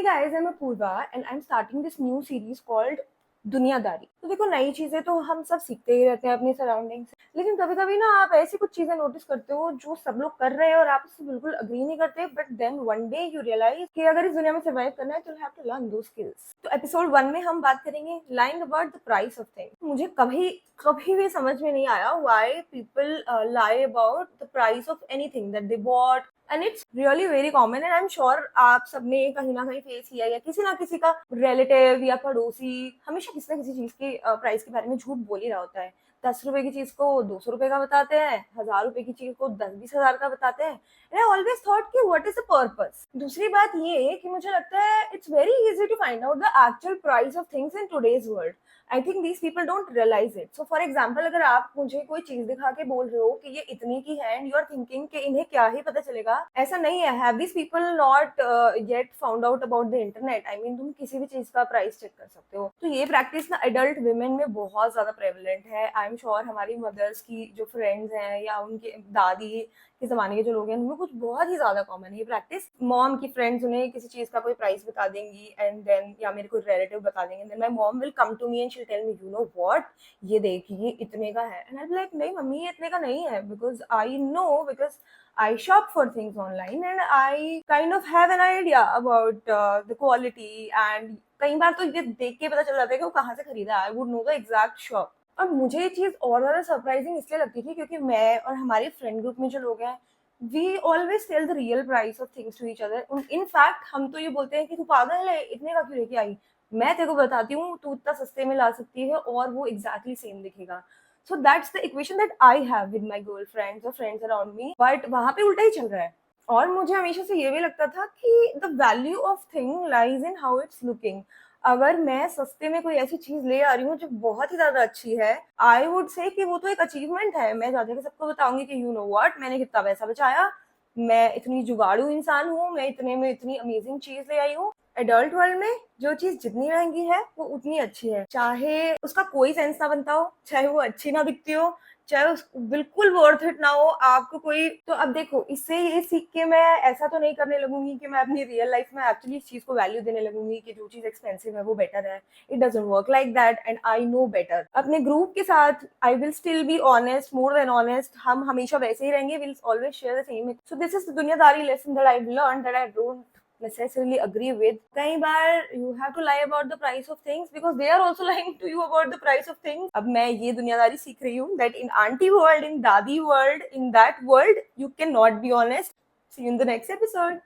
Hey guys, I'm Apurva and I'm starting this new series called दुनियादारी। तो देखो, नई चीजें तो हम सब सीखते ही रहते हैं अपनी सराउंडिंग से, लेकिन कभी कभी ना आप ऐसी कुछ चीजें नोटिस करते हो जो सब लोग कर रहे हैं और आप उससे बिल्कुल अग्री नहीं करते, but then one day you realise कि अगर इस दुनिया में सर्वाइव करना है तो यू हैव टू लर्न दो स्किल्स। तो एपिसोड 1 में हम बात करेंगे lying about the price of things. मुझे कभी कभी भी समझ में नहीं आया why people lie about the price of anything that they bought, and it's really very common and I am sure आप सबने कहीं ना कहीं फेस किया, या किसी ना किसी का रिलेटिव या पड़ोसी हमेशा किसी ना किसी चीज के प्राइस के बारे में झूठ बोल ही रहा होता है। 10 रुपए की चीज को 200 रुपए का बताते हैं, 1000 रुपए की चीज को 10-20 हजार का बताते हैं। एंड आई ऑलवेज थॉट कि व्हाट इज द पर्पस। दूसरी बात ये कि मुझे लगता है it's very easy to find out the actual price of things in today's world. I think these people don't realise it. So for example, अगर आप मुझे कोई चीज दिखा के बोल रहे हो कि ये इतने की है एंड यू आर थिंकिंग कि इन्हें क्या ही पता चलेगा, ऐसा नहीं है। Have these people not yet found out about the internet? I mean, तुम किसी भी चीज का प्राइस चेक कर सकते हो। तो ये प्रैक्टिस ना एडल्ट विमेन में बहुत ज्यादा प्रेवलेंट है। आई एम श्योर हमारी मदर्स की जो फ्रेंड्स हैं या उनके दादी के जमाने के जो लोग हैं उनमें कुछ बहुत ही ज्यादा कॉमन है ये प्रैक्टिस। मॉम की फ्रेंड्स उन्हें किसी चीज का कोई प्राइस बता देंगी एंड देन, या मेरे कोई रिलेटिव बता देंगे, then my mom will come to me and she tell me, you know what, ये देख ये इतने का है। एंड आई एम लाइक, नहीं मम्मी, ये इतने का नहीं है, because I know, because I shop for things online and I kind of have an idea about the quality, and कई बार तो ये देख के पता चल जाता है कि वो कहाँ से खरीदा है। I would know the exact shop। और मुझे ये चीज और ज्यादा सरप्राइजिंग इसलिए लगती थी क्योंकि मैं और हमारे फ्रेंड ग्रुप में जो लोग हैं, we always tell the real price of things to each other. In fact हम तो ये बोलते हैं कि तू पागल है, इतने का क्यों लेके आई, मैं तेरे को बताती हूँ तू इतना सस्ते में ला सकती है और वो एग्जैक्टली सेम दिखेगा। So that's the equation that I have with my girl friends और फ्रेंड्स अराउंड मी, बट वहां पे उल्टा ही चल रहा है। और मुझे हमेशा से ये भी लगता था कि the value of thing lies in how it's looking. अगर मैं सस्ते में कोई ऐसी चीज ले आ रही हूँ जो बहुत ही ज्यादा अच्छी है, आई वुड से कि वो तो एक अचीवमेंट है। मैं जाके के सबको बताऊंगी कि यू नो व्हाट, मैंने कितना पैसा बचाया, मैं इतनी जुगाड़ू इंसान हूँ, मैं इतने में इतनी अमेजिंग चीज ले आई हूँ। एडल्ट वर्ल्ड में जो चीज जितनी महंगी है वो उतनी अच्छी है, चाहे उसका कोई सेंस ना बनता हो, चाहे वो अच्छी ना दिखती हो, चाहे उस बिल्कुल वर्थ इट ना हो आपको कोई। तो अब देखो, इससे ये सीख के मैं ऐसा तो नहीं करने लगूंगी कि मैं अपनी रियल लाइफ में एक्चुअली इस चीज को वैल्यू देने लगूंगी कि जो चीज एक्सपेंसिव है वो बेटर है। It doesn't work like that and I know better. अपने ग्रुप के साथ I will still be honest, more than honest. हम हमेशा वैसे ही रहेंगे, will always share the same. So this is the दुनियादारी lesson that I learn, that I don't necessarily agree with। कई बार you have to lie about the price of things because they are also lying to you about the price of things। अब मैं ये दुनियादारी सीख रही हूँ that in auntie world, in दादी world, in that world you cannot be honest। See you in the next episode।